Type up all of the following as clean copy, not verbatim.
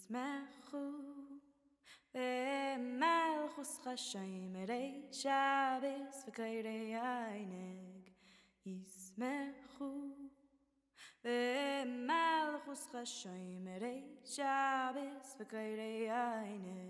ישמחו ומלכוס חשיימרי שבס וקיירי עינג ישמחו ומלכוס חשיימרי שבס וקיירי עינג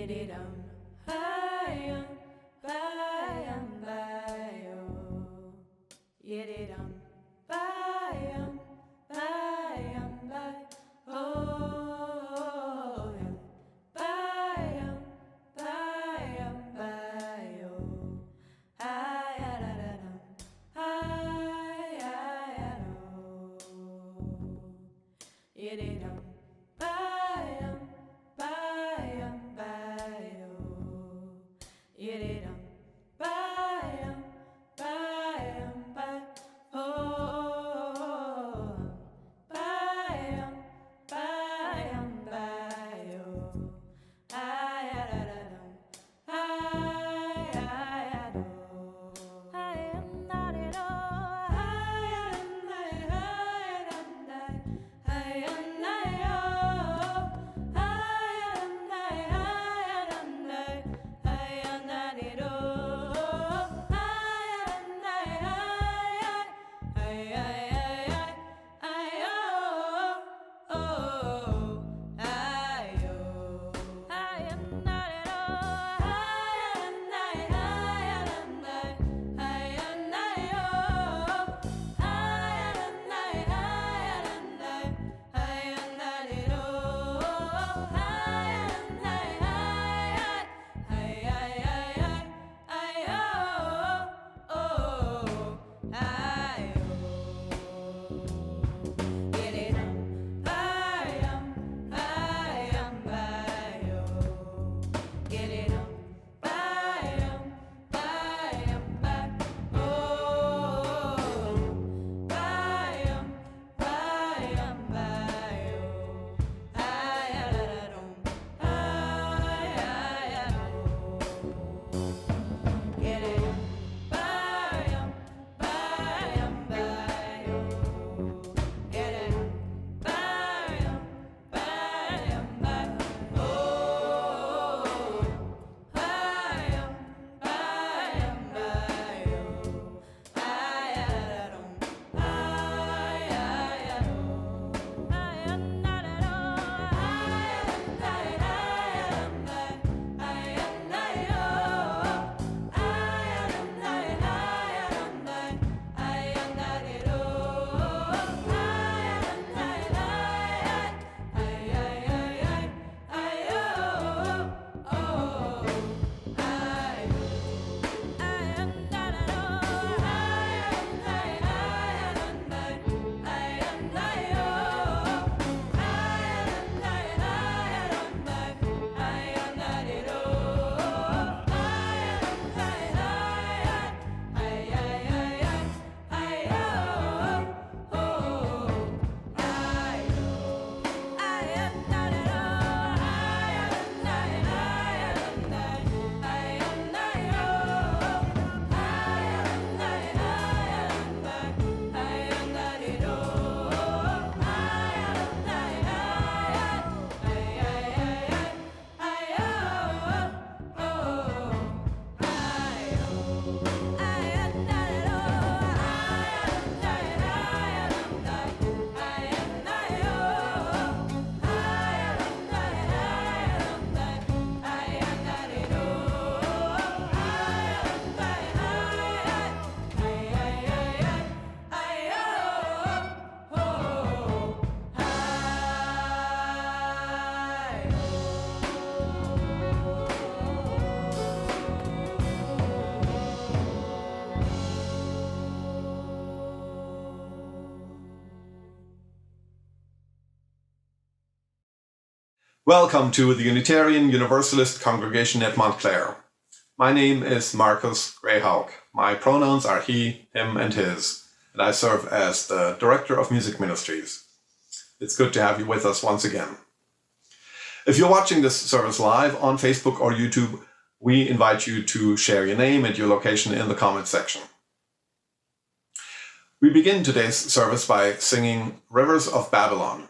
Yididum, hi-yum, bye-yum, bye-yo. Yididum, bye-yum, bye-yum, bye. Oh, yeah. Bye-yum, bye-yum, bye-yo. Hi-ya-da-da-dum, hi-ya-ya-do. Yididum, bye-yum, bye-yum, bye-yo. Yididum, bye-yum, bye-yum, bye. Oh, bye-yum, bye-yum, bye-yo. Hi-ya-da-da-dum, hi-ya-ya-do. Hi-ya-da-da-do, hi-ya-da-da-hi-ya-da-da. Hi-ya-da-yo, hi-ya-da-hi-ya-da-da. Hi-ya-da-di-do, Welcome to the Unitarian Universalist Congregation at Montclair. My name is Marcus Greyhawk. My pronouns are he, him, and his, and I serve as the Director of Music Ministries. It's good to have you with us once again. If you're watching this service live on Facebook or YouTube, we invite you to share your name and your location in the comment section. We begin today's service by singing Rivers of Babylon,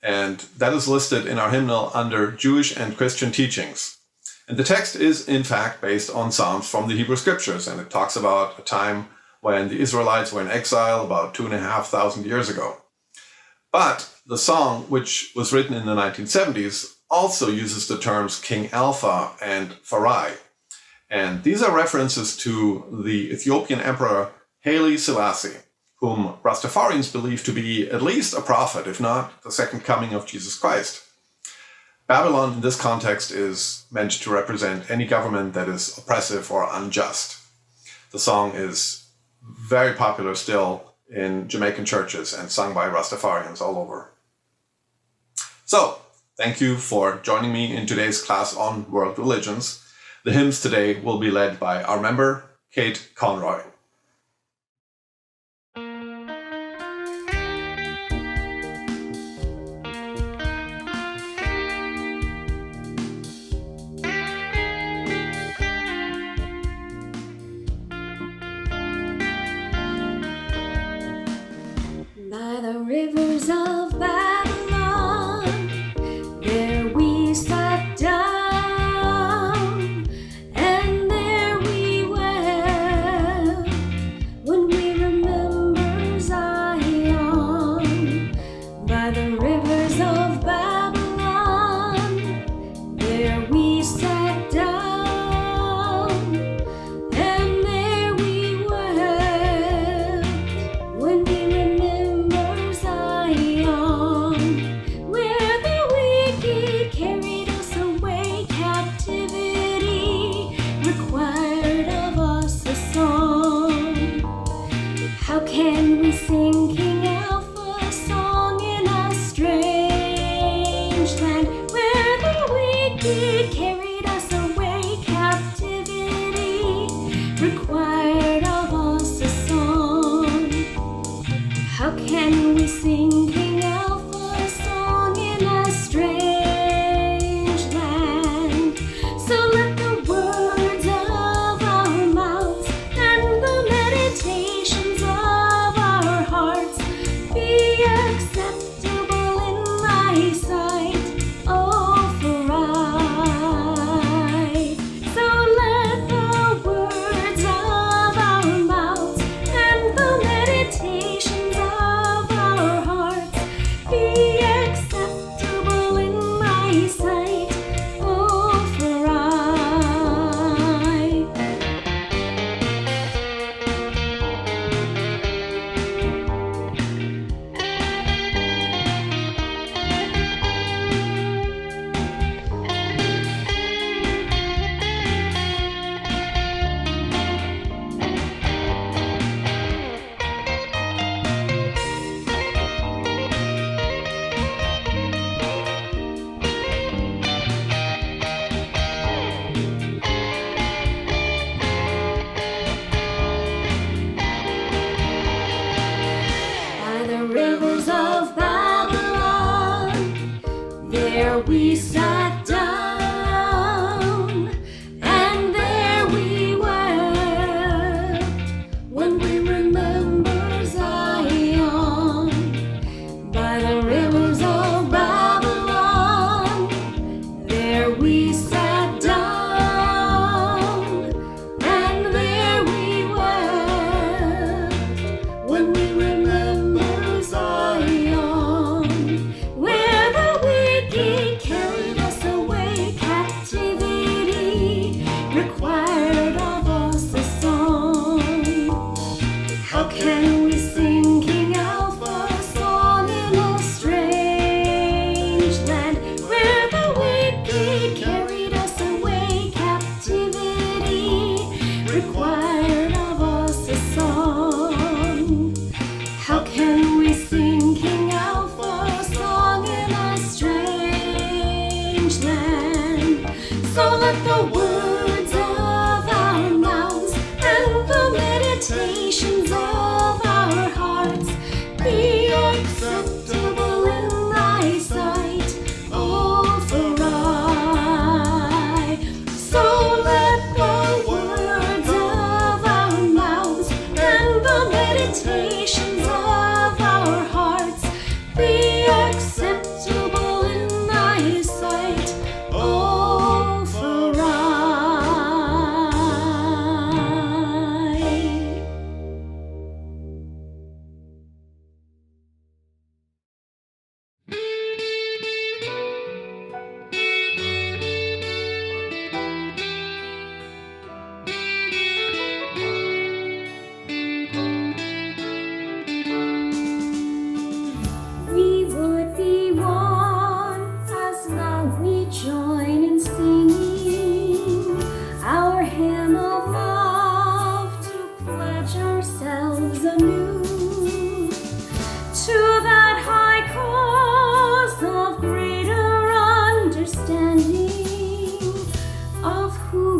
and that is listed in our hymnal under Jewish and Christian teachings. And the text is, in fact, based on Psalms from the Hebrew Scriptures, and it talks about a time when the Israelites were in exile about 2,500 years ago. But the song, which was written in the 1970s, also uses the terms King Alpha and Farai. And these are references to the Ethiopian Emperor Haile Selassie, whom Rastafarians believe to be at least a prophet, if not the second coming of Jesus Christ. Babylon in this context is meant to represent any government that is oppressive or unjust. The song is very popular still in Jamaican churches and sung by Rastafarians all over. So, thank you for joining me in today's class on world religions. The hymns today will be led by our member, Kate Conroy. By the rivers of Babylon, there we sat down, and there we wept when we remember Zion. By the rivers of Babylon, there we sat down, and there we wept when we remember Zion, where the wicked carried us away. Captivity required of us a song. How can we sing King Alpha's song in a strange land, where the wicked carried us away? Captivity required of us a song. How can we sing King Alpha's song in a strange land? So let the words of our mouths and the meditations of our hearts be acceptable in thy sight, O Farai. So let the words of our mouths and the meditations of our hearts be acceptable in thy sight, O Farai. By the rivers of Babylon, there we sat down, and there we wept when we remember Zion. By the rivers of Babylon, there we sat down, and there we wept when we remember Zion, where the wicked carried us away. Captivity required of us a song. How can we sing King Alpha's song in a strange land, where the wicked carried us away? Captivity required of us a song. How can we sing King Alpha's song in a strange land? So let the words of our mouths and the meditations of our hearts be acceptable in thy sight, O Farai. So let the words of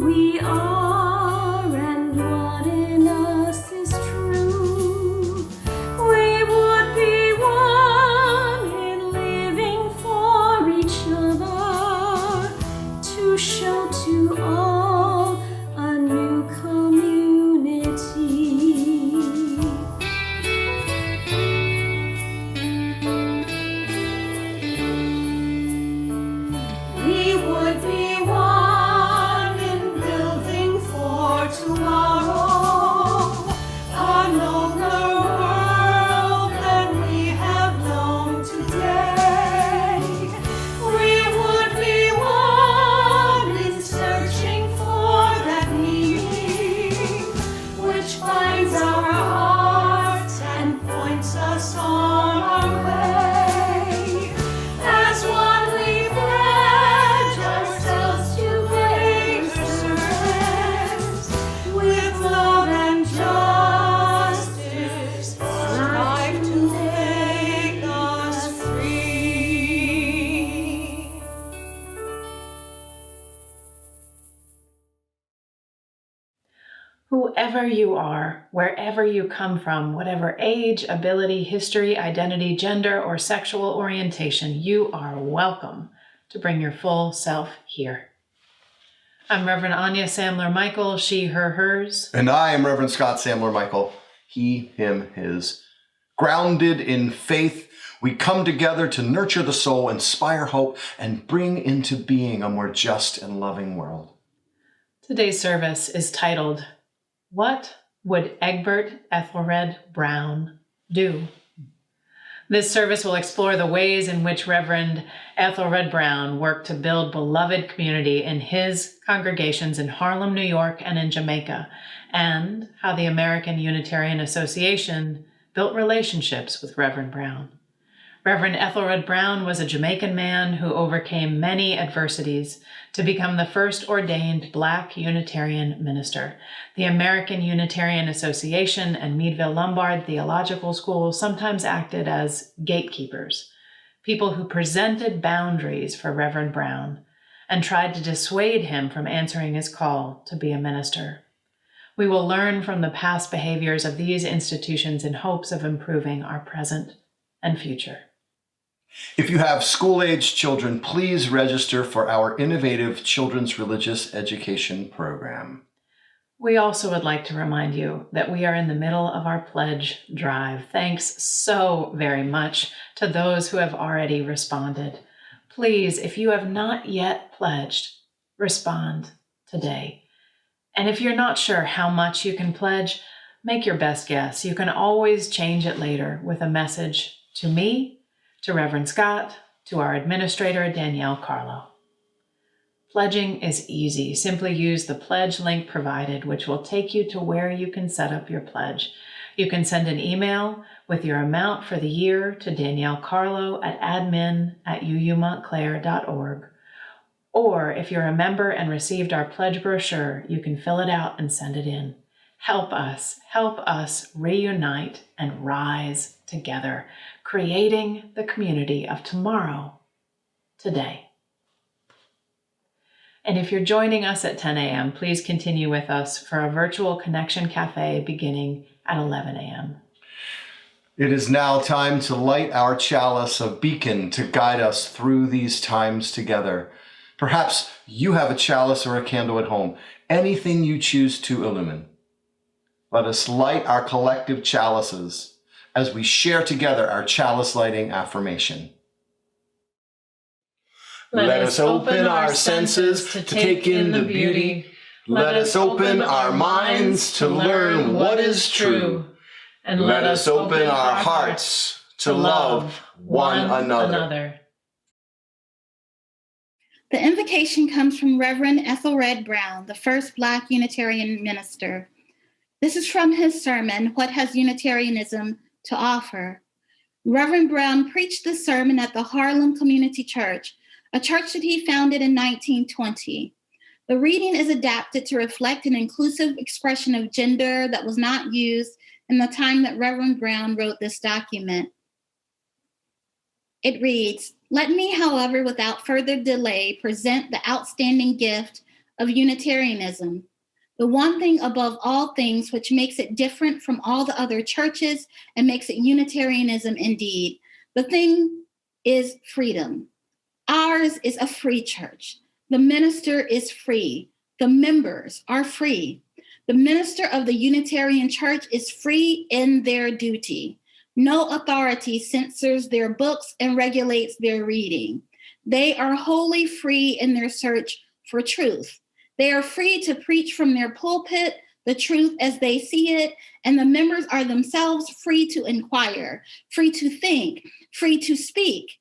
we are and what in us is true. We would be one in living for each other, to show to all a new community. We would be one in building for tomorrow, a nobler world than we have known today. We would be one in searching for that meaning, which finds our hearts and points us on our way. As one we pledge ourselves to greater service, with love and justice, strive to make us free. Whoever you are, wherever you come from, whatever age, ability, history, identity, gender, or sexual orientation, you are welcome to bring your full self here. I'm Reverend Anya Sandler-Michael, she, her, hers. And I am Reverend Scott Sandler-Michael, he, him, his. Grounded in faith, we come together to nurture the soul, inspire hope, and bring into being a more just and loving world. Today's service is titled, What Would Egbert Ethelred Brown Do? This service will explore the ways in which Reverend Ethelred Brown worked to build beloved community in his congregations in Harlem, New York, and in Jamaica, and how the American Unitarian Association built relationships with Reverend Brown. Reverend Ethelred Brown was a Jamaican man who overcame many adversities to become the first ordained Black Unitarian minister. The American Unitarian Association and Meadville Lombard Theological School sometimes acted as gatekeepers, people who presented boundaries for Reverend Brown and tried to dissuade him from answering his call to be a minister. We will learn from the past behaviors of these institutions in hopes of improving our present and future. If you have school-aged children, please register for our innovative children's religious education program. We also would like to remind you that we are in the middle of our pledge drive. Thanks so very much to those who have already responded. Please, if you have not yet pledged, respond today. And if you're not sure how much you can pledge, make your best guess. You can always change it later with a message to me, to Reverend Scott, to our administrator, Danielle Carlo. Pledging is easy. Simply use the pledge link provided, which will take you to where you can set up your pledge. You can send an email with your amount for the year to Danielle Carlo at admin@uumontclair.org. Or if you're a member and received our pledge brochure, you can fill it out and send it in. Help us reunite and rise together, creating the community of tomorrow, today. And if you're joining us at 10 a.m., please continue with us for a virtual Connection Cafe beginning at 11 a.m. It is now time to light our chalice of beacon to guide us through these times together. Perhaps you have a chalice or a candle at home, anything you choose to illumine. Let us light our collective chalices as we share together our chalice lighting affirmation. Let us open our senses to take in the beauty. Let us open our minds to learn what is true. And let us open our hearts to love one another. The invocation comes from Reverend Ethelred Brown, the first Black Unitarian minister. This is from his sermon, What Has Unitarianism to Offer? Reverend Brown preached this sermon at the Harlem Community Church, a church that he founded in 1920. The reading is adapted to reflect an inclusive expression of gender that was not used in the time that Reverend Brown wrote this document. It reads, "Let me, however, without further delay, present the outstanding gift of Unitarianism. The one thing above all things which makes it different from all the other churches and makes it Unitarianism indeed. The thing is freedom. Ours is a free church. The minister is free. The members are free. The minister of the Unitarian Church is free in their duty. No authority censors their books and regulates their reading. They are wholly free in their search for truth. They are free to preach from their pulpit the truth as they see it, and the members are themselves free to inquire, free to think, free to speak.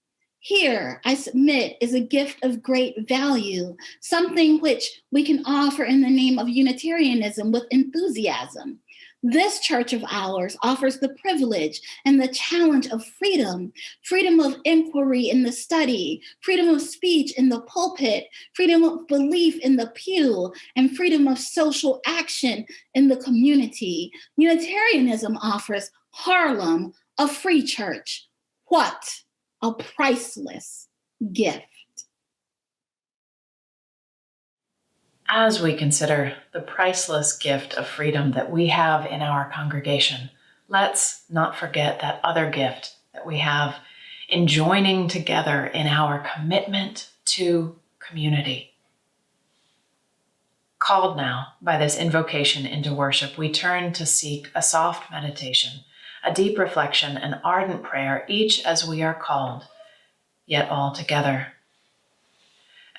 Here, I submit, is a gift of great value, something which we can offer in the name of Unitarianism with enthusiasm. This church of ours offers the privilege and the challenge of freedom, freedom of inquiry in the study, freedom of speech in the pulpit, freedom of belief in the pew, and freedom of social action in the community. Unitarianism offers Harlem, a free church. What a priceless gift. As we consider the priceless gift of freedom that we have in our congregation, let's not forget that other gift that we have in joining together in our commitment to community. Called now by this invocation into worship, we turn to seek a soft meditation, a deep reflection, an ardent prayer, each as we are called, yet all together.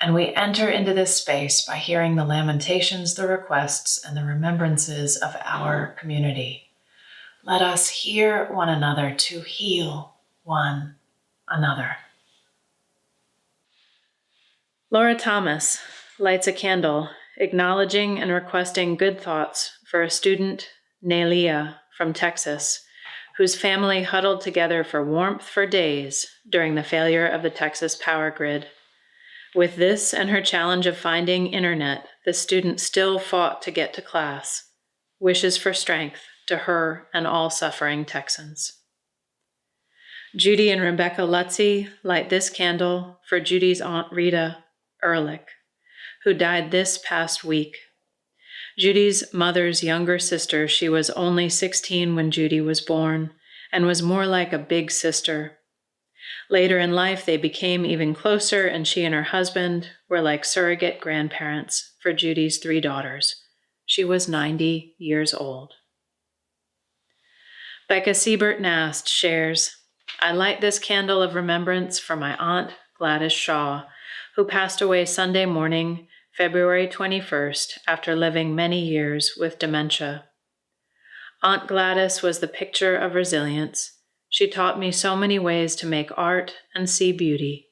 And we enter into this space by hearing the lamentations, the requests, and the remembrances of our community. Let us hear one another to heal one another. Laura Thomas lights a candle, acknowledging and requesting good thoughts for a student, Nelia, from Texas, whose family huddled together for warmth for days during the failure of the Texas power grid. With this and her challenge of finding internet, the student still fought to get to class. Wishes for strength to her and all suffering Texans. Judy and Rebecca Lutzy light this candle for Judy's Aunt Rita Ehrlich, who died this past week. Judy's mother's younger sister, she was only 16 when Judy was born and was more like a big sister. Later in life, they became even closer, and she and her husband were like surrogate grandparents for Judy's 3 daughters. She was 90 years old. Becca Siebert Nast shares, I light this candle of remembrance for my aunt Gladys Shaw, who passed away Sunday morning, February 21st, after living many years with dementia. Aunt Gladys was the picture of resilience. She taught me so many ways to make art and see beauty.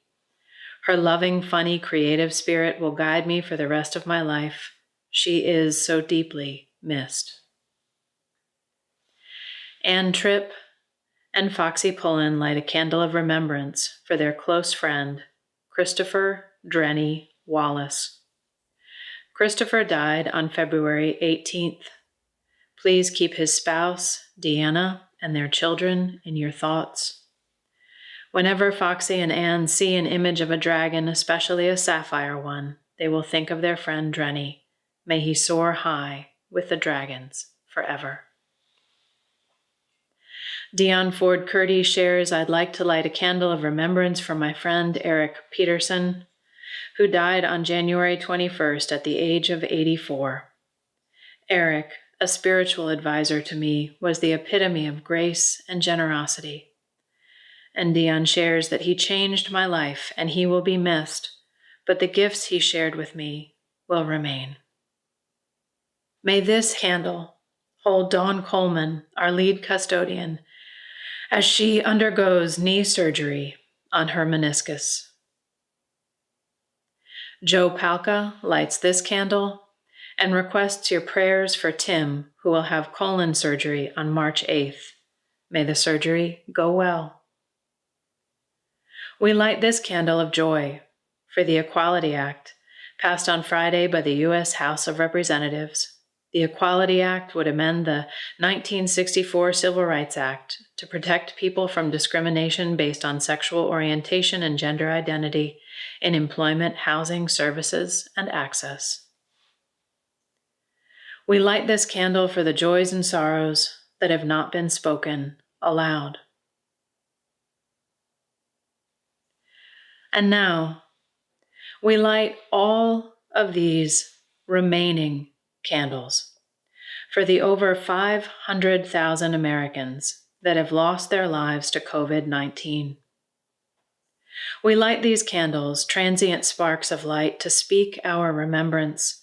Her loving, funny, creative spirit will guide me for the rest of my life. She is so deeply missed. Ann Tripp and Foxy Pullen light a candle of remembrance for their close friend, Christopher Drenny Wallace. Christopher died on February 18th. Please keep his spouse, Deanna, and their children in your thoughts. Whenever Foxy and Anne see an image of a dragon, especially a sapphire one, they will think of their friend Drenny. May he soar high with the dragons forever. Dion Ford Curdy shares, I'd like to light a candle of remembrance for my friend Eric Peterson, who died on January 21st at the age of 84. Eric, a spiritual advisor to me, was the epitome of grace and generosity. And Dion shares that he changed my life and he will be missed, but the gifts he shared with me will remain. May this candle hold Dawn Coleman, our lead custodian, as she undergoes knee surgery on her meniscus. Joe Palka lights this candle and requests your prayers for Tim, who will have colon surgery on March 8th. May the surgery go well. We light this candle of joy for the Equality Act, passed on Friday by the U.S. House of Representatives. The Equality Act would amend the 1964 Civil Rights Act to protect people from discrimination based on sexual orientation and gender identity in employment, housing, services, and access. We light this candle for the joys and sorrows that have not been spoken aloud. And now, we light all of these remaining candles for the over 500,000 Americans that have lost their lives to COVID-19. We light these candles, transient sparks of light, to speak our remembrance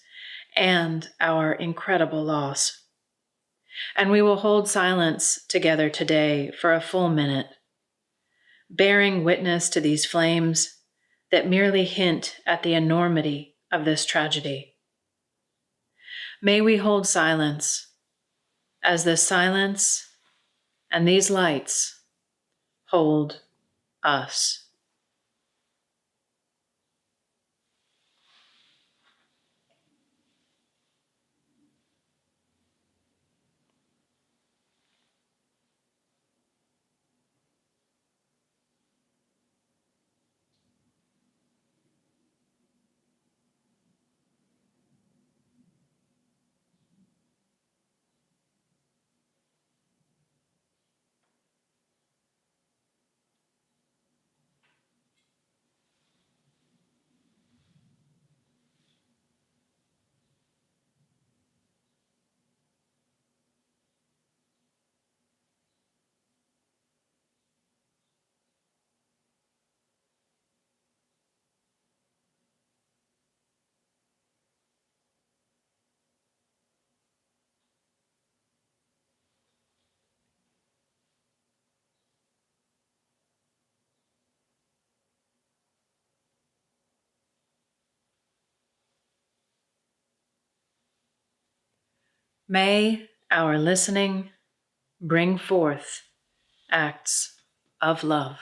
and our incredible loss. And we will hold silence together today for a full minute, bearing witness to these flames that merely hint at the enormity of this tragedy. May we hold silence as this silence and these lights hold us. May our listening bring forth acts of love.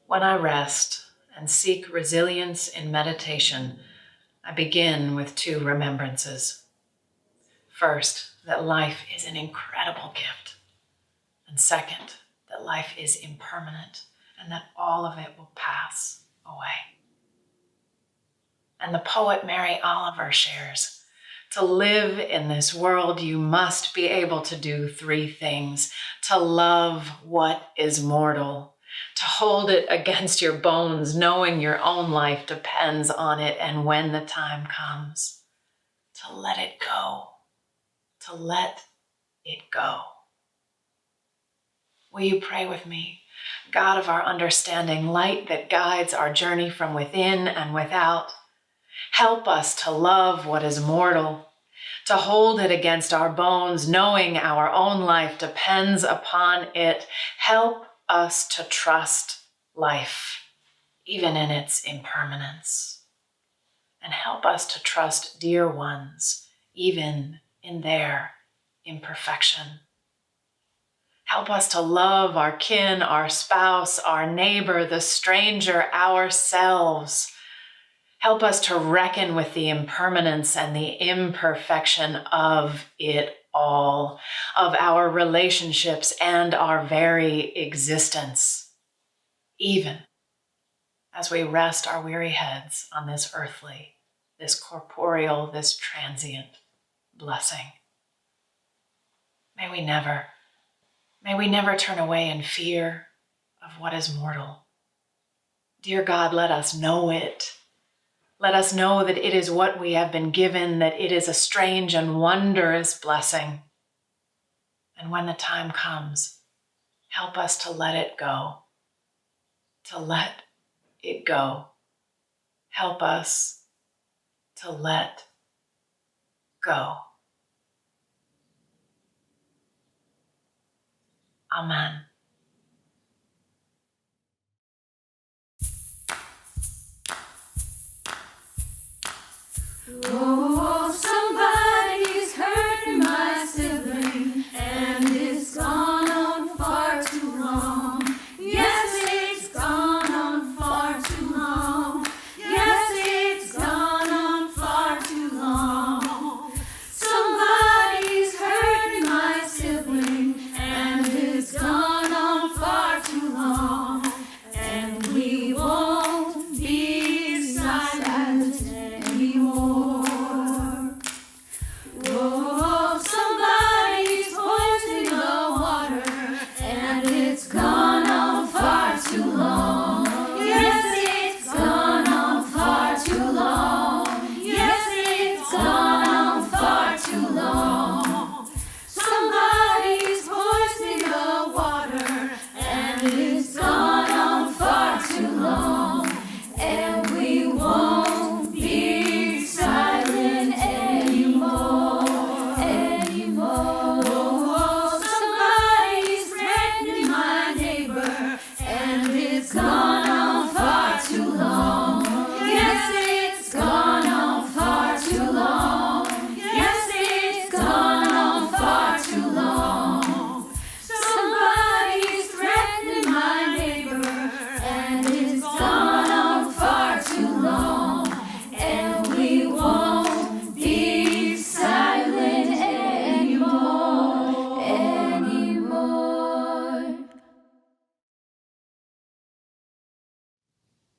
When I rest and seek resilience in meditation, I begin with two remembrances. First, that life is an incredible gift. And second, that life is impermanent and that all of it will pass away. And the poet Mary Oliver shares, to live in this world, you must be able to do three things: to love what is mortal, to hold it against your bones, knowing your own life depends on it, and when the time comes, to let it go, to let it go. Will you pray with me? God of our understanding, light that guides our journey from within and without, help us to love what is mortal, to hold it against our bones, knowing our own life depends upon it. Help us to trust life, even in its impermanence. And help us to trust dear ones, even in their imperfection. Help us to love our kin, our spouse, our neighbor, the stranger, ourselves. Help us to reckon with the impermanence and the imperfection of it all, of our relationships and our very existence, even as we rest our weary heads on this earthly, this corporeal, this transient blessing. May we never turn away in fear of what is mortal. Dear God, let us know it. Let us know that it is what we have been given, that it is a strange and wondrous blessing. And when the time comes, help us to let it go, to let it go. Help us to let go. Amen. Oh, somebody's hurting my sibling, and it's gone on far too long.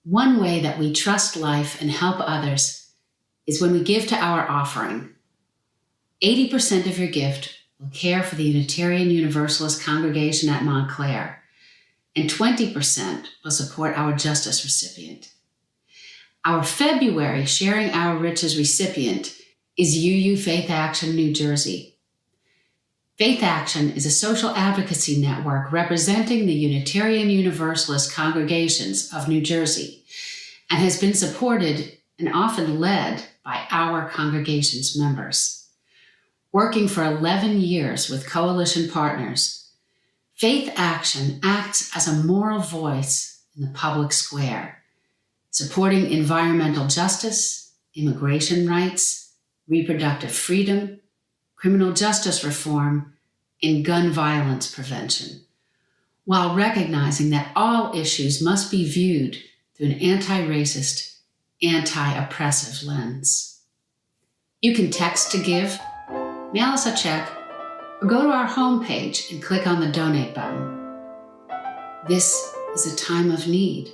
One way that we trust life and help others is when we give to our offering. 80% of your gift will care for the Unitarian Universalist congregation at Montclair, and 20% will support our justice recipient. Our February Sharing Our Riches recipient is UU Faith Action New Jersey. Faith Action is a social advocacy network representing the Unitarian Universalist congregations of New Jersey and has been supported and often led by our congregation's members. Working for 11 years with coalition partners, Faith Action acts as a moral voice in the public square, supporting environmental justice, immigration rights, reproductive freedom, criminal justice reform, and gun violence prevention, while recognizing that all issues must be viewed through an anti-racist, anti-oppressive lens. You can text to give, mail us a check, or go to our homepage and click on the donate button. This is a time of need.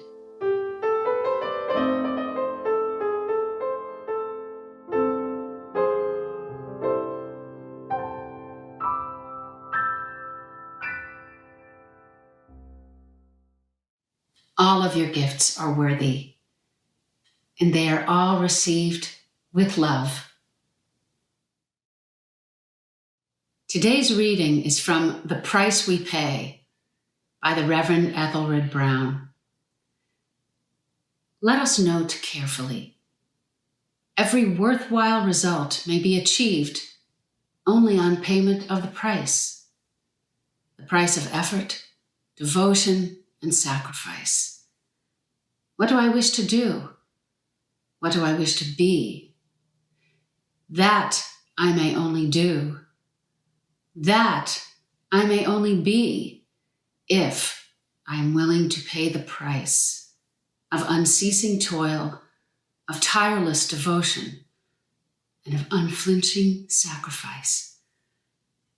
All of your gifts are worthy, and they are all received with love. Today's reading is from The Price We Pay by the Reverend Ethelred Brown. Let us note carefully. Every worthwhile result may be achieved only on payment of the price of effort, devotion, and sacrifice. What do I wish to do? What do I wish to be? That I may only do. That I may only be if I am willing to pay the price of unceasing toil, of tireless devotion, and of unflinching sacrifice.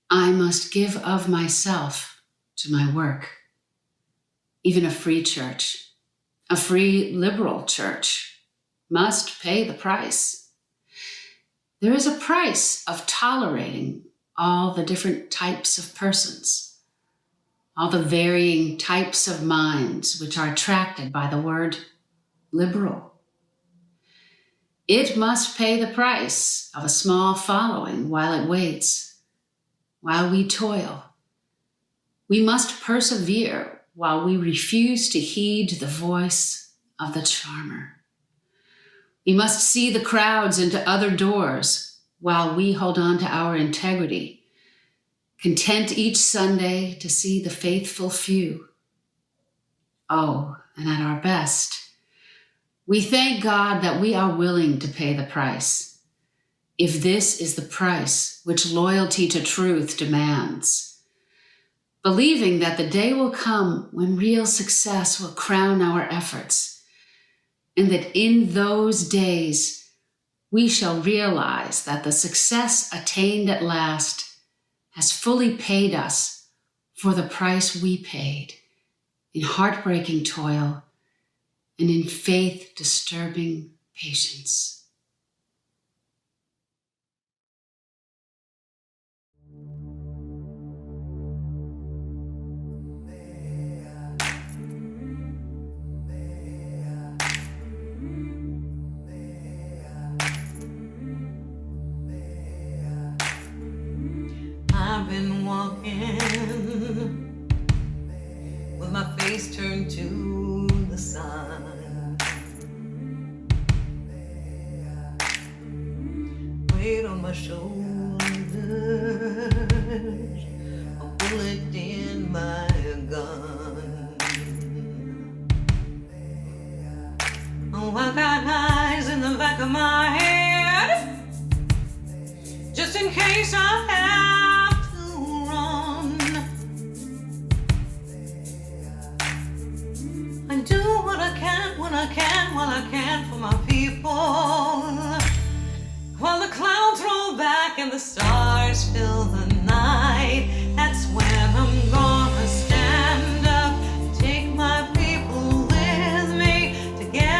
I must give of myself to my work. Even a free church, a free liberal church, must pay the price. There is a price of tolerating all the different types of persons, all the varying types of minds which are attracted by the word liberal. It must pay the price of a small following while it waits, while we toil. We must persevere while we refuse to heed the voice of the charmer. We must see the crowds into other doors while we hold on to our integrity, content each Sunday to see the faithful few. Oh, and at our best, we thank God that we are willing to pay the price, if this is the price which loyalty to truth demands. Believing that the day will come when real success will crown our efforts, and that in those days we shall realize that the success attained at last has fully paid us for the price we paid in heartbreaking toil and in faith-disturbing patience. I've been walking with my face turned to the sun. Weight on my shoulders, a bullet in my gun. Oh, I got eyes in the back of my head, just in case I have to run. I do what I can when I can, while I can for my people. While the clouds roll back and the stars fill the night, that's when I'm gonna stand up, take my people with me together.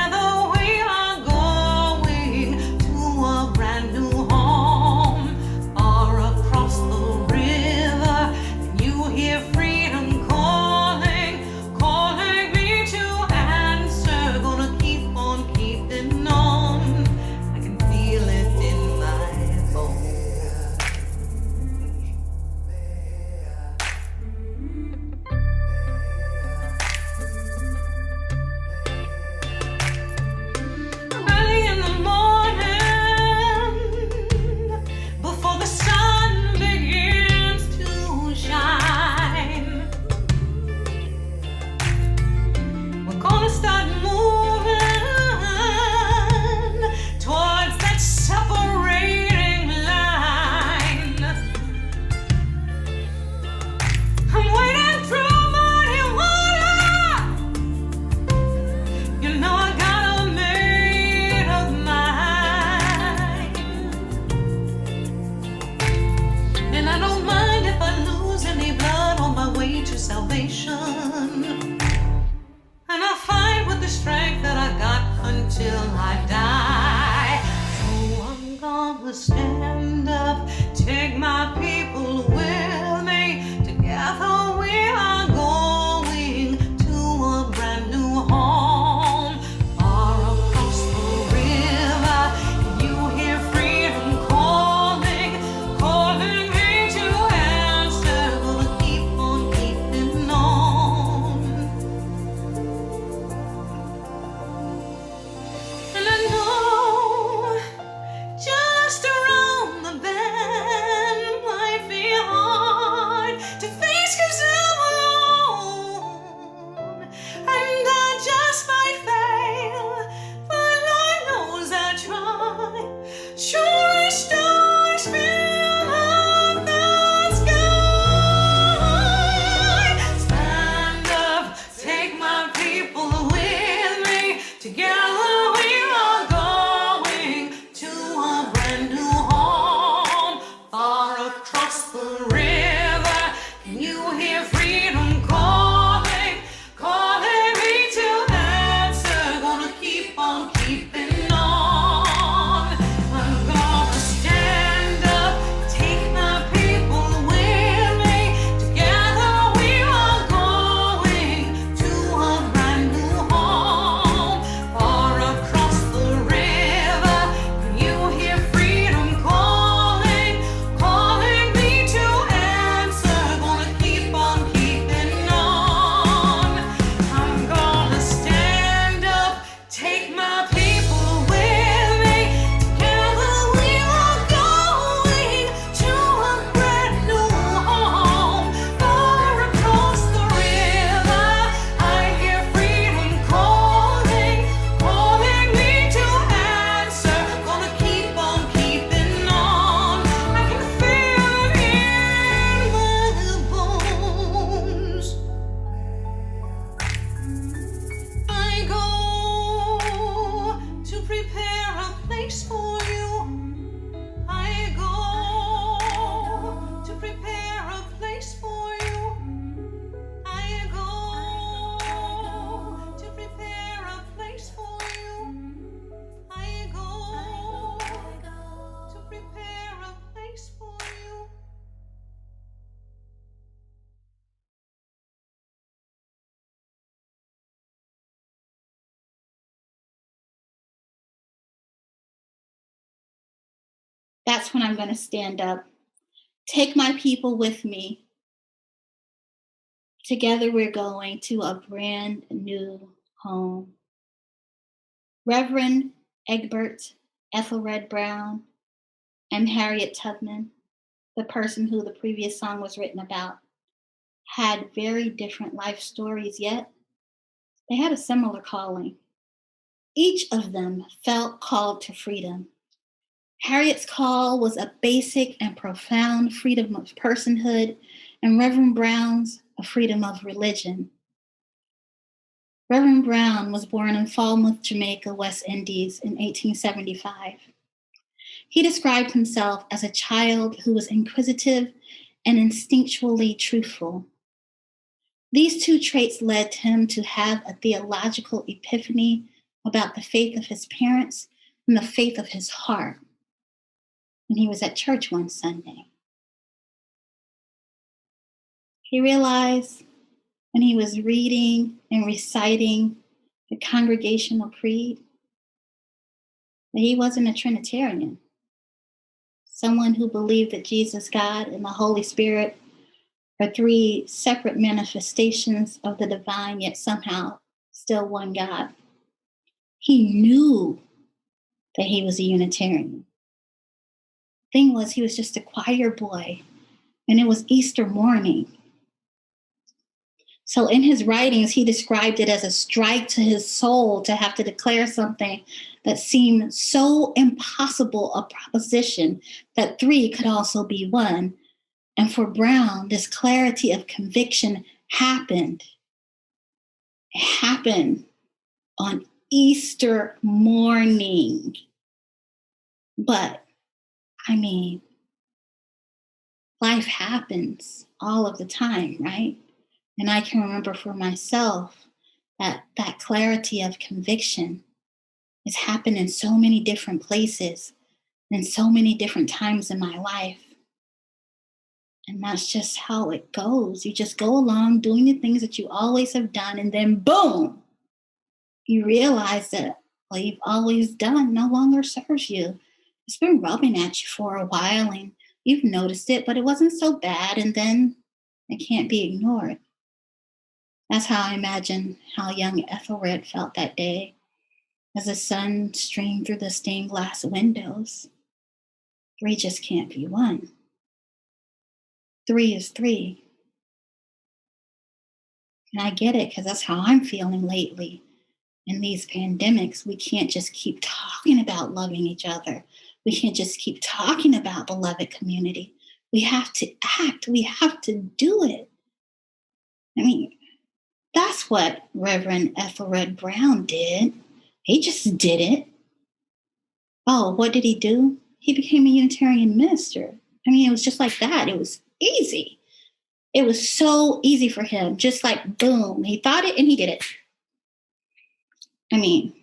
nation. And I fight with the strength that I got until I die. So I'm gonna stand up, take my people with me. Together we are going to a brand new home. Far across the river, you hear freedom calling, calling me to answer. Gonna keep on keeping on. And I know just around the bend might be hard to face 'cause I'm alone. And I just might fail, but Lord knows I try. Sure as stars fill up the sky. Stand up, take my people with me. Together we are going to a brand new home. Far across the river, can you hear freedom calling, calling me to answer? Gonna keep on keeping on. I'm gonna stand up, take my people with me. Together we are going to a brand new home. Far across the river, can you hear freedom calling, calling me to answer? Gonna keep on keeping on. I'm gonna stand up, take my people with me. Together we are going to a brand new home. Far across the river, I hear freedom calling, calling me to answer. Gonna keep on keeping on. I can feel it in my bones. I go to prepare a place for you. I go to prepare a place for you. I go to prepare a place for you. I go to prepare a place for you. That's when I'm going to stand up. Take my people with me. Together we're going to a brand new home. Reverend Egbert, Ethelred Brown, and Harriet Tubman, the person who the previous song was written about, had very different life stories, yet they had a similar calling. Each of them felt called to freedom. Harriet's call was a basic and profound freedom of personhood, and Reverend Brown's a freedom of religion. Reverend Brown was born in Falmouth, Jamaica, West Indies in 1875. He described himself as a child who was inquisitive and instinctually truthful. These two traits led him to have a theological epiphany about the faith of his parents and the faith of his heart when he was at church one Sunday. He realized when he was reading and reciting the congregational creed that he wasn't a Trinitarian, someone who believed that Jesus, God, and the Holy Spirit are three separate manifestations of the divine, yet somehow still one God. He knew that he was a Unitarian. Thing was, he was just a choir boy, and it was Easter morning. So in his writings, he described it as a strike to his soul to have to declare something that seemed so impossible a proposition that three could also be one. And for Brown, this clarity of conviction happened. It happened on Easter morning. But, I mean, life happens all of the time, right? And I can remember for myself that clarity of conviction has happened in so many different places and so many different times in my life. And that's just how it goes. You just go along doing the things that you always have done, and then boom, you realize that what you've always done no longer serves you. It's been rubbing at you for a while, and you've noticed it, but it wasn't so bad, and then it can't be ignored. That's how I imagine how young Ethelred felt that day as the sun streamed through the stained glass windows. 3 just can't be 1. 3 is 3. And I get it because that's how I'm feeling lately. In these pandemics, we can't just keep talking about loving each other. We can't just keep talking about beloved community. We have to act. We have to do it. I mean, that's what Reverend Ethelred Brown did. He just did it. Oh, what did he do? He became a Unitarian minister. I mean, it was just like that. It was easy. It was so easy for him. Just like boom, he thought it and he did it. I mean,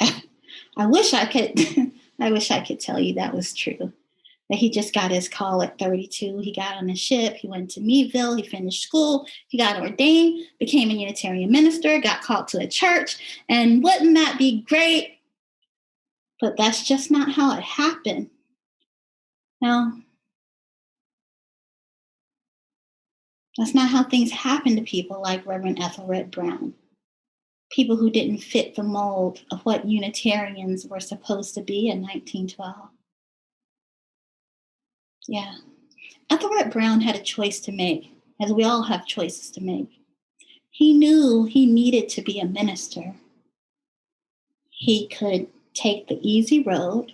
I wish I could tell you that was true. That he just got his call at 32. He got on a ship. He went to Meadville. He finished school. He got ordained, became a Unitarian minister, got called to a church. And wouldn't that be great? But that's just not how it happened. No, that's not how things happen to people like Reverend Ethelred Brown. People who didn't fit the mold of what Unitarians were supposed to be in 1912. Yeah. Ethelred Brown had a choice to make, as we all have choices to make. He knew he needed to be a minister. He could take the easy road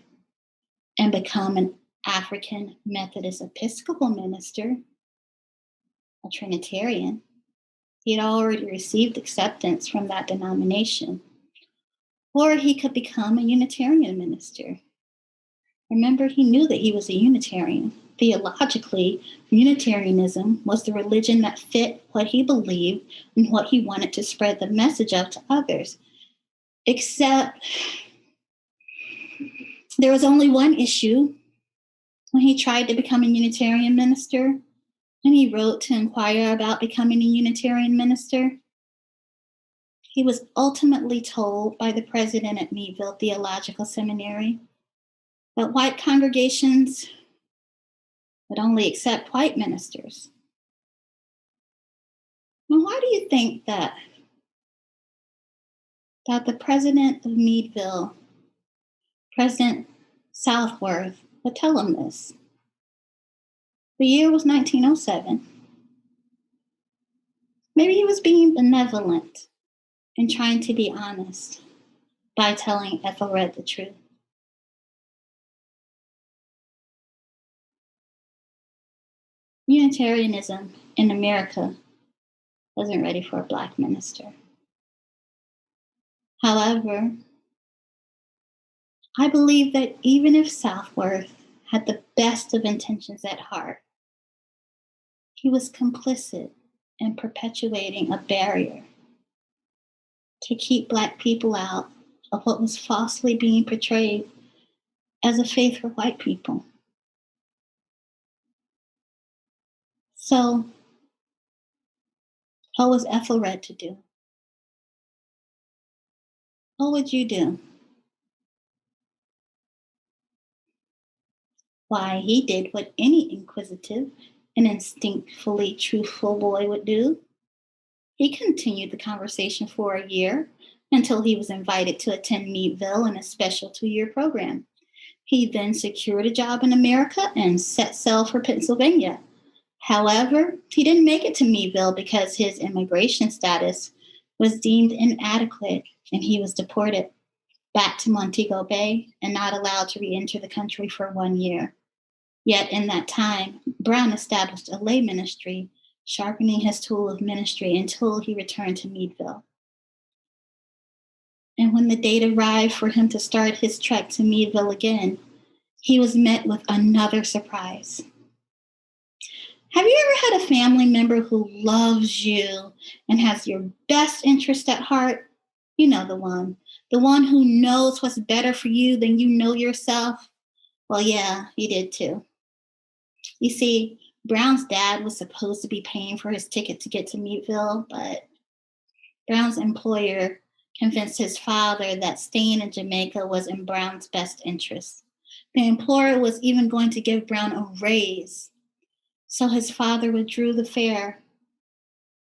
and become an African Methodist Episcopal minister, a Trinitarian. He had already received acceptance from that denomination. Or he could become a Unitarian minister. Remember, he knew that he was a Unitarian. Theologically, Unitarianism was the religion that fit what he believed and what he wanted to spread the message of to others. Except there was only one issue when he tried to become a Unitarian minister and he wrote to inquire about becoming a Unitarian minister. He was ultimately told by the president at Meadville Theological Seminary that white congregations would only accept white ministers. Now, why do you think that the president of Meadville, President Southworth, would tell him this? The year was 1907. Maybe he was being benevolent and trying to be honest by telling Ethelred the truth. Unitarianism in America wasn't ready for a Black minister. However, I believe that even if Southworth had the best of intentions at heart, he was complicit in perpetuating a barrier to keep Black people out of what was falsely being portrayed as a faith for white people. So, what was Ethelred to do? What would you do? Why, he did what any inquisitive and instinctfully truthful boy would do. He continued the conversation for a year until he was invited to attend Meadville in a special 2-year program. He then secured a job in America and set sail for Pennsylvania. However, he didn't make it to Meadville because his immigration status was deemed inadequate and he was deported back to Montego Bay and not allowed to re-enter the country for 1 year. Yet in that time, Brown established a lay ministry, sharpening his tool of ministry until he returned to Meadville. And when the date arrived for him to start his trek to Meadville again, he was met with another surprise. Have you ever had a family member who loves you and has your best interest at heart? You know the one who knows what's better for you than you know yourself. Well, yeah, he did too. You see, Brown's dad was supposed to be paying for his ticket to get to Meadville, but Brown's employer convinced his father that staying in Jamaica was in Brown's best interest. The employer was even going to give Brown a raise, so his father withdrew the fare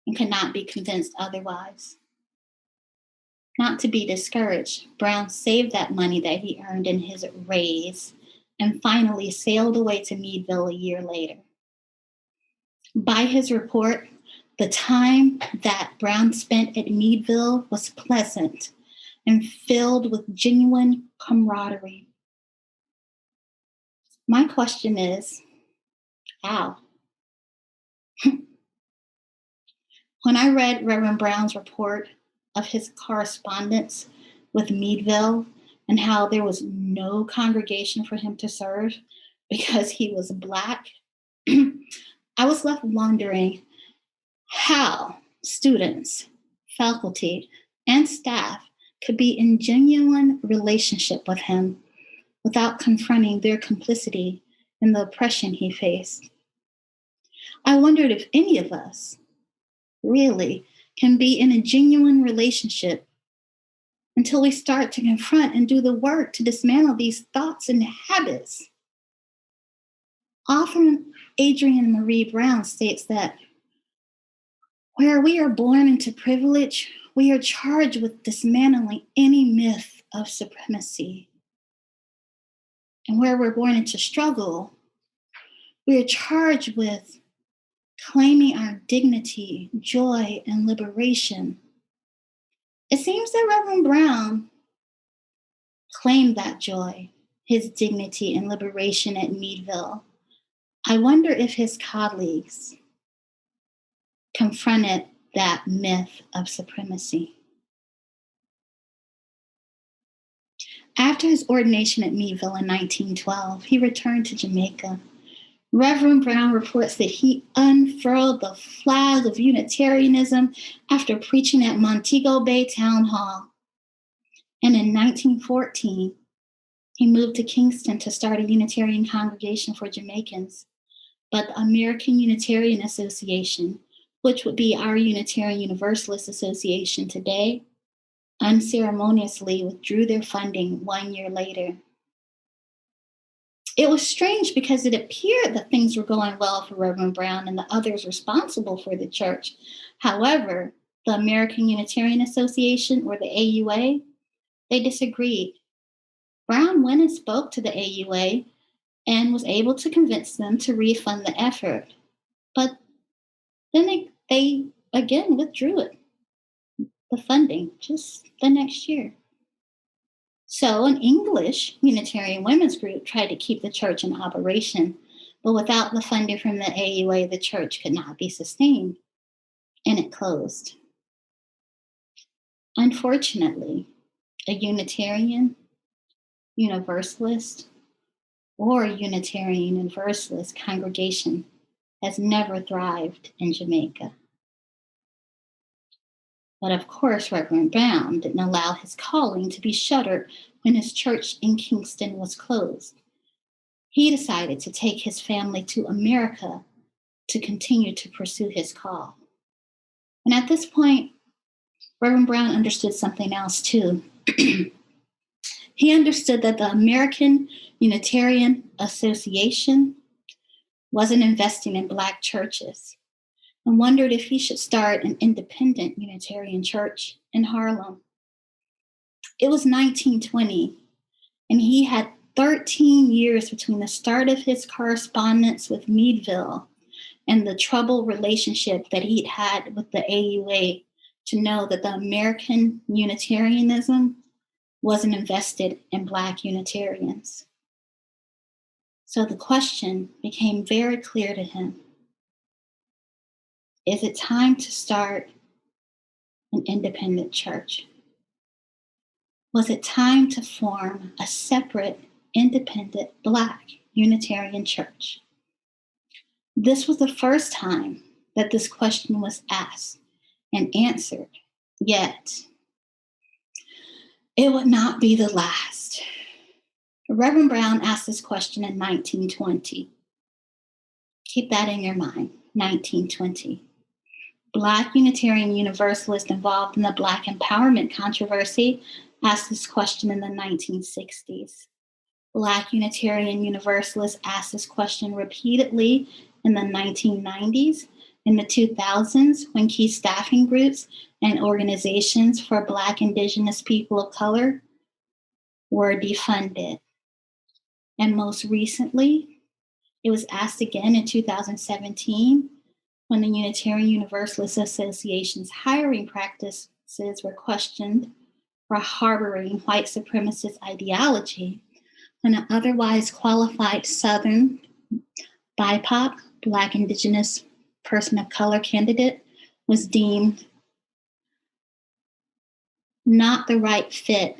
and could not be convinced otherwise. Not to be discouraged, Brown saved that money that he earned in his raise and finally sailed away to Meadville a year later. By his report, the time that Brown spent at Meadville was pleasant and filled with genuine camaraderie. My question is, how? When I read Reverend Brown's report of his correspondence with Meadville and how there was no congregation for him to serve because he was Black, I was left wondering how students, faculty, and staff could be in genuine relationship with him without confronting their complicity in the oppression he faced. I wondered if any of us really can be in a genuine relationship until we start to confront and do the work to dismantle these thoughts and habits. Author Adrienne Marie Brown states that where we are born into privilege, we are charged with dismantling any myth of supremacy. And where we're born into struggle, we are charged with claiming our dignity, joy, and liberation. It seems that Reverend Brown claimed that joy, his dignity, and liberation at Meadville. I wonder if his colleagues confronted that myth of supremacy. After his ordination at Meadville in 1912, he returned to Jamaica. Reverend Brown reports that he unfurled the flag of Unitarianism after preaching at Montego Bay Town Hall. And in 1914, he moved to Kingston to start a Unitarian congregation for Jamaicans. But the American Unitarian Association, which would be our Unitarian Universalist Association today, unceremoniously withdrew their funding 1 year later. It was strange because it appeared that things were going well for Reverend Brown and the others responsible for the church. However, the American Unitarian Association, or the AUA, they disagreed. Brown went and spoke to the AUA and was able to convince them to refund the effort. But then they again withdrew it, the funding, just the next year. So an English Unitarian women's group tried to keep the church in operation, but without the funding from the AUA, the church could not be sustained, and it closed. Unfortunately, a Unitarian, Universalist, or Unitarian Universalist congregation has never thrived in Jamaica. But of course, Reverend Brown didn't allow his calling to be shuttered when his church in Kingston was closed. He decided to take his family to America to continue to pursue his call. And at this point, Reverend Brown understood something else too. He understood that the American Unitarian Association wasn't investing in Black churches and wondered if he should start an independent Unitarian church in Harlem. It was 1920, and he had 13 years between the start of his correspondence with Meadville and the troubled relationship that he'd had with the AUA to know that the American Unitarianism wasn't invested in Black Unitarians. So the question became very clear to him. Is it time to start an independent church? Was it time to form a separate, independent Black Unitarian church? This was the first time that this question was asked and answered, yet it would not be the last. Reverend Brown asked this question in 1920. Keep that in your mind, 1920. Black Unitarian Universalists involved in the Black empowerment controversy asked this question in the 1960s. Black Unitarian Universalists asked this question repeatedly in the 1990s, in the 2000s, when key staffing groups and organizations for Black Indigenous people of color were defunded. And most recently, it was asked again in 2017 when the Unitarian Universalist Association's hiring practices were questioned for harboring white supremacist ideology when an otherwise qualified Southern BIPOC, Black Indigenous person of color candidate was deemed not the right fit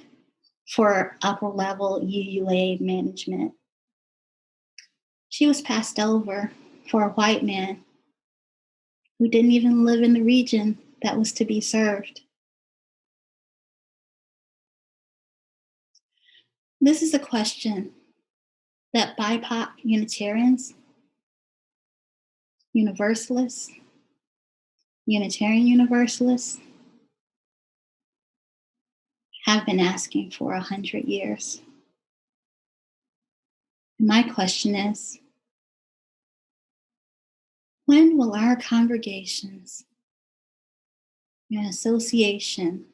for upper level UUA management. She was passed over for a white man who didn't even live in the region that was to be served. This is a question that BIPOC Unitarians, Universalists, Unitarian Universalists have been asking for 100 years. My question is, when will our congregations and association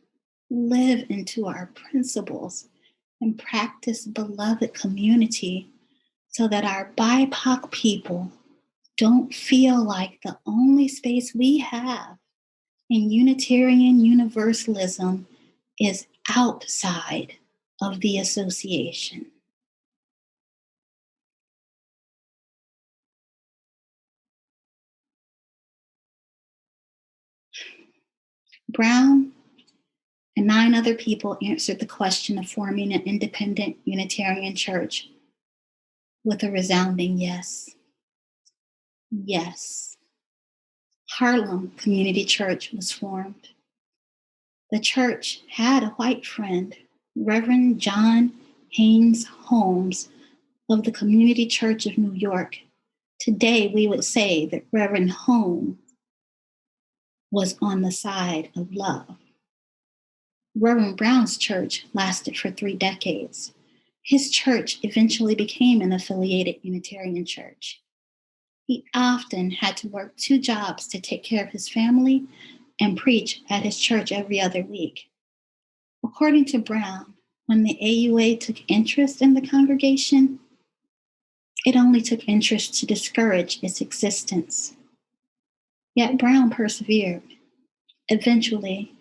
live into our principles and practice beloved community so that our BIPOC people don't feel like the only space we have in Unitarian Universalism is outside of the association? Brown and 9 other people answered the question of forming an independent Unitarian church with a resounding yes. Yes. Harlem Community Church was formed. The church had a white friend, Reverend John Haynes Holmes of the Community Church of New York. Today, we would say that Reverend Holmes was on the side of love. Reverend Brown's church lasted for 3 decades. His church eventually became an affiliated Unitarian church. He often had to work 2 jobs to take care of his family and preach at his church every other week. According to Brown, when the AUA took interest in the congregation, it only took interest to discourage its existence. Yet Brown persevered. Eventually,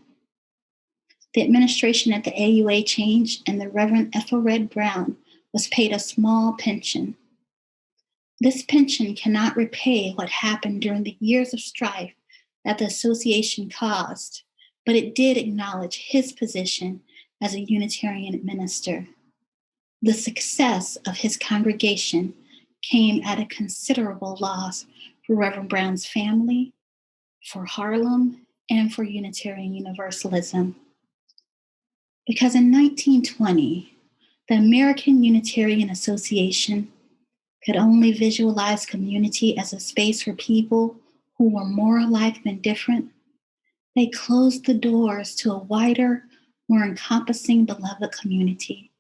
the administration at the AUA changed and the Reverend Ethelred Brown was paid a small pension. This pension cannot repay what happened during the years of strife that the association caused, but it did acknowledge his position as a Unitarian minister. The success of his congregation came at a considerable loss for Reverend Brown's family, for Harlem, and for Unitarian Universalism. Because in 1920, the American Unitarian Association could only visualize community as a space for people who were more alike than different, they closed the doors to a wider, more encompassing beloved community.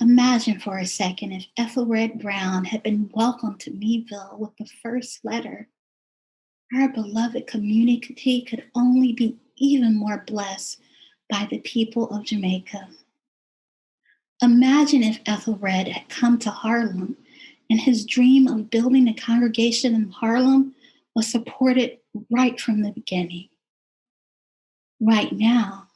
Imagine for a second if Ethelred Brown had been welcomed to Meadville with the first letter. Our beloved community could only be even more blessed by the people of Jamaica. Imagine if Ethelred had come to Harlem and his dream of building a congregation in Harlem was supported right from the beginning. Right now,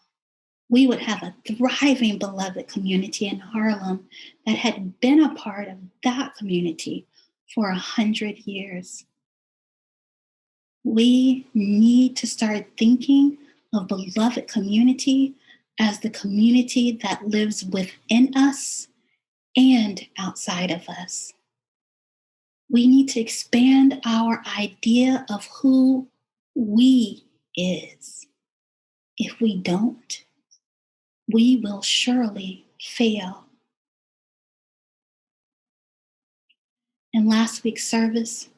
we would have a thriving beloved community in Harlem that had been a part of that community for 100 years. We need to start thinking of beloved community as the community that lives within us and outside of us. We need to expand our idea of who we is. If we don't, we will surely fail. In last week's service,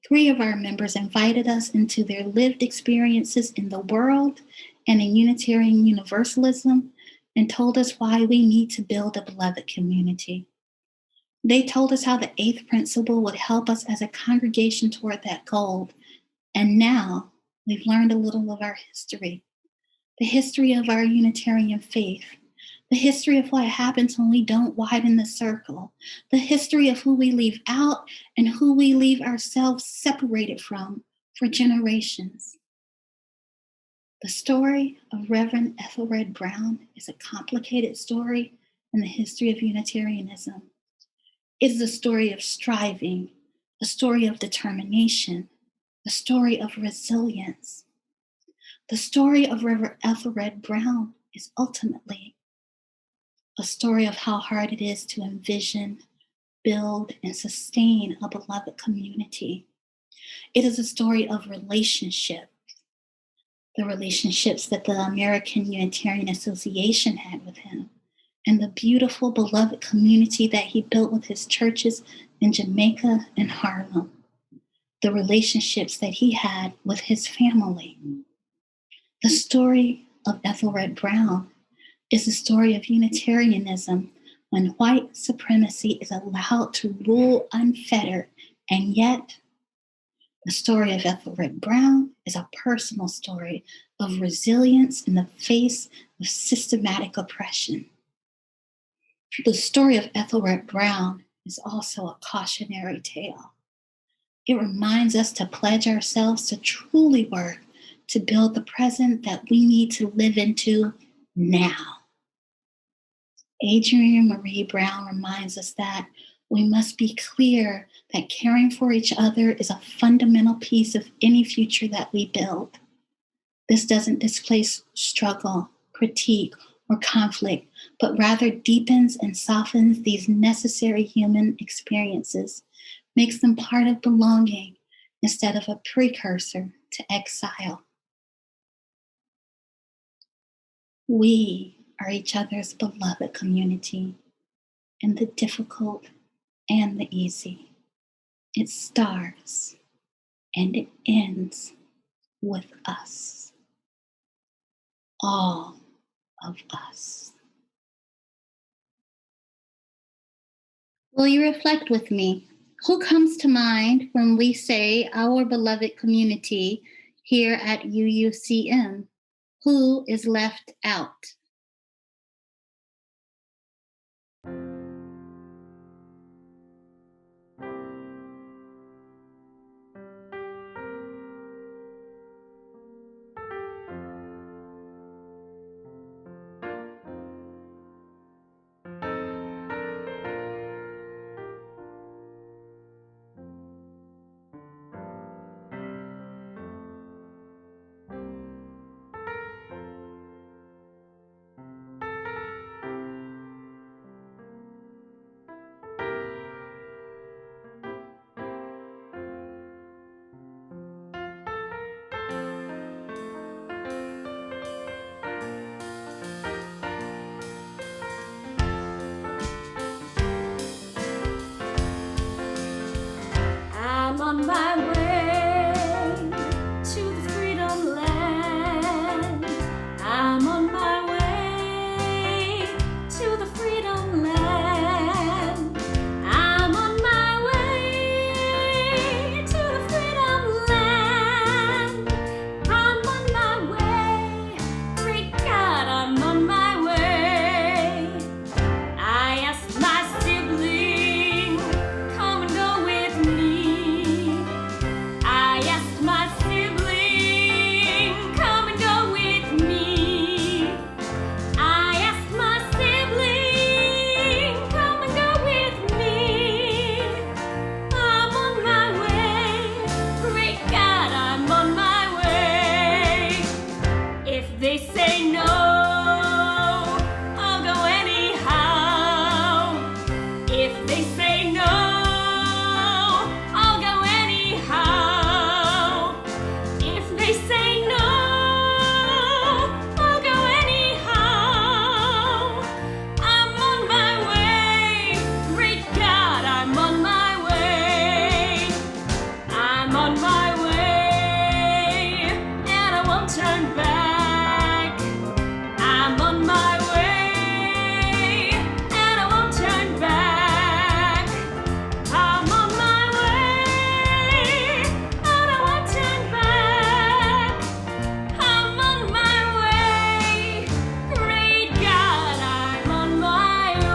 3 of our members invited us into their lived experiences in the world and in Unitarian Universalism and told us why we need to build a beloved community. They told us how the 8th principle would help us as a congregation toward that goal. And now we've learned a little of our history, the history of our Unitarian faith, the history of what happens when we don't widen the circle, the history of who we leave out and who we leave ourselves separated from for generations. The story of Reverend Ethelred Brown is a complicated story in the history of Unitarianism. It is a story of striving, a story of determination, a story of resilience. The story of Reverend Ethelred Brown is ultimately a story of how hard it is to envision, build, and sustain a beloved community. It is a story of relationship, the relationships that the American Unitarian Association had with him, and the beautiful, beloved community that he built with his churches in Jamaica and Harlem, the relationships that he had with his family. The story of Ethelred Brown is the story of Unitarianism when white supremacy is allowed to rule unfettered, and yet the story of Ethelred Brown is a personal story of resilience in the face of systematic oppression. The story of Ethelred Brown is also a cautionary tale. It reminds us to pledge ourselves to truly work to build the present that we need to live into now. Adrienne Marie Brown reminds us that we must be clear that caring for each other is a fundamental piece of any future that we build. This doesn't displace struggle, critique, or conflict, but rather deepens and softens these necessary human experiences, makes them part of belonging instead of a precursor to exile. We are each other's beloved community in the difficult and the easy. It starts and it ends with us. All of us. Will you reflect with me? Who comes to mind when we say our beloved community here at UUCM? Who is left out? turn back. I'm on my way, and I won't turn back. I'm on my way, and I won't turn back. I'm on my way, great God, I'm on my way.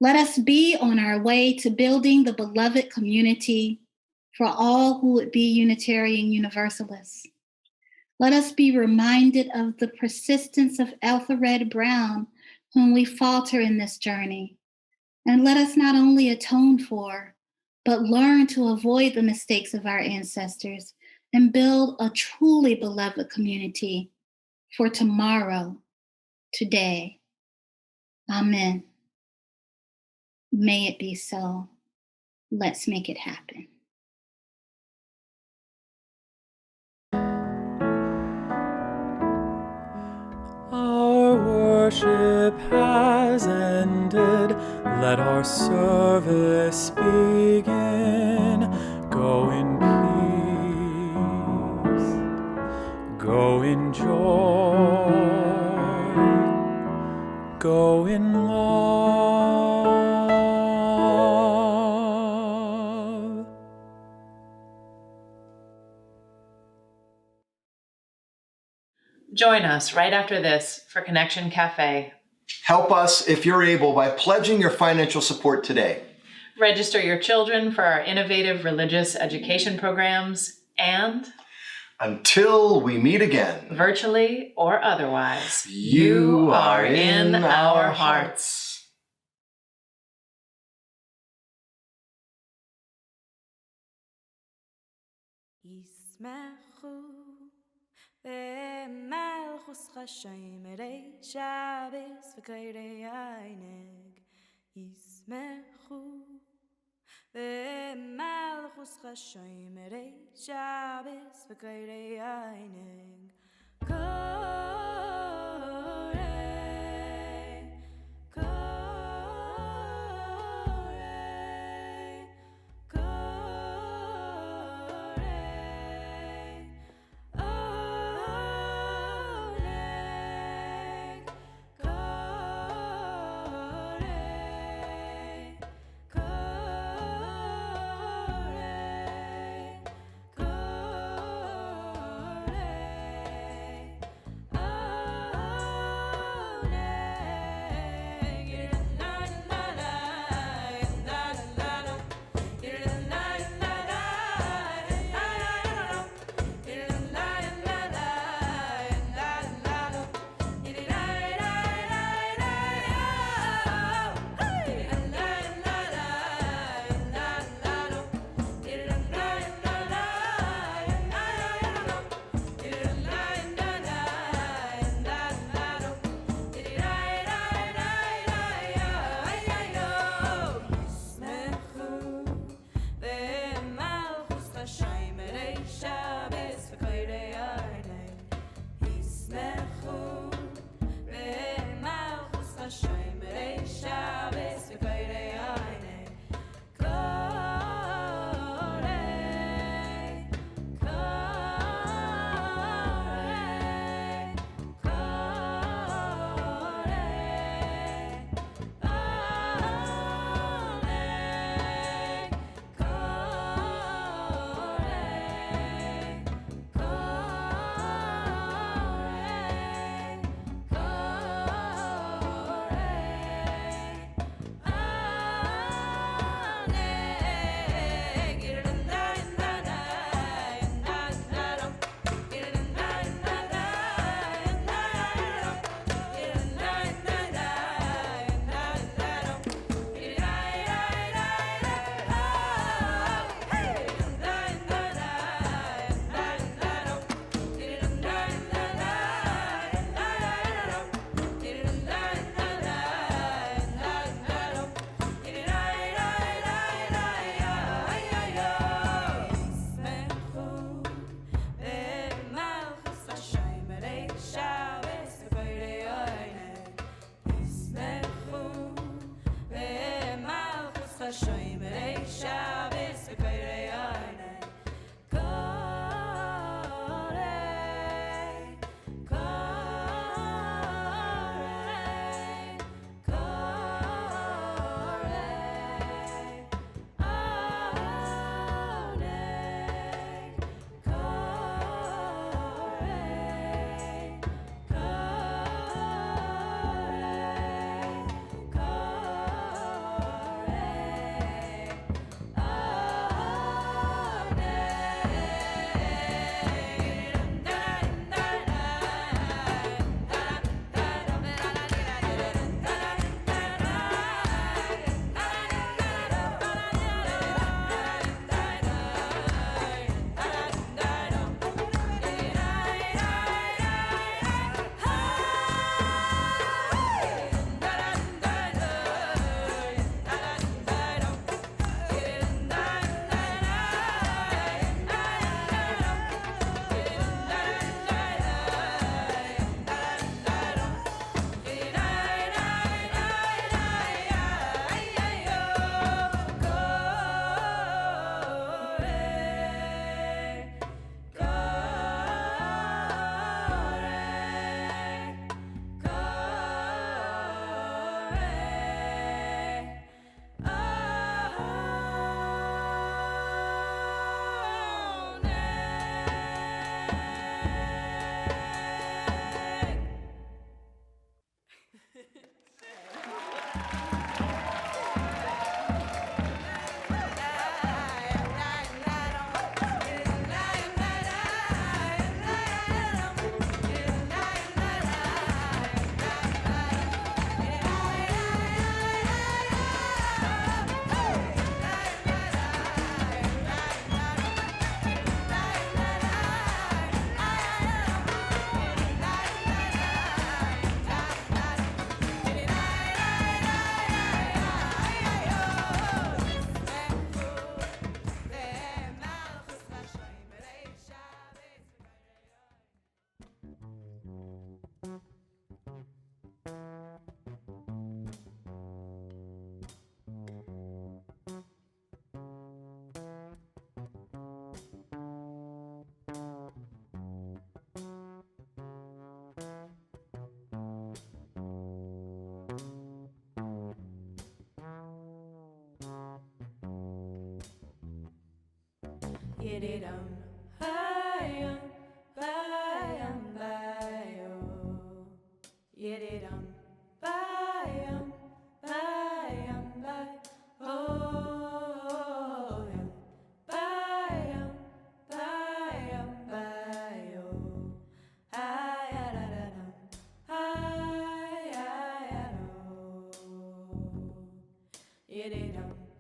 Let us be on our way to building the beloved community for all who would be Unitarian Universalists. Let us be reminded of the persistence of Ethelred Brown when we falter in this journey. And let us not only atone for, but learn to avoid the mistakes of our ancestors and build a truly beloved community for tomorrow, today. Amen. May it be so. Let's make it happen. Our worship has ended. Let our service begin. Go in peace. Go in joy. Go in love. Join us right after this for Connection Cafe. Help us, if you're able, by pledging your financial support today. Register your children for our innovative religious education programs and, Until we meet again, virtually or otherwise, you are in our hearts. Malchus Hashem Erei Shabbos v'kairei Einig Yismechu Malchus Hashem Erei Shabbos v'kairei Einig Korei Korei Korei Oh Yididum, hi-yum, bye-yum, bye-oh. Yididum, bye-yum, bye-yum, bye-oh. Bye-yum, bye-yum, bye-oh. Hi-ya-da-da-dum, hi-ya-ya-do. Yididum.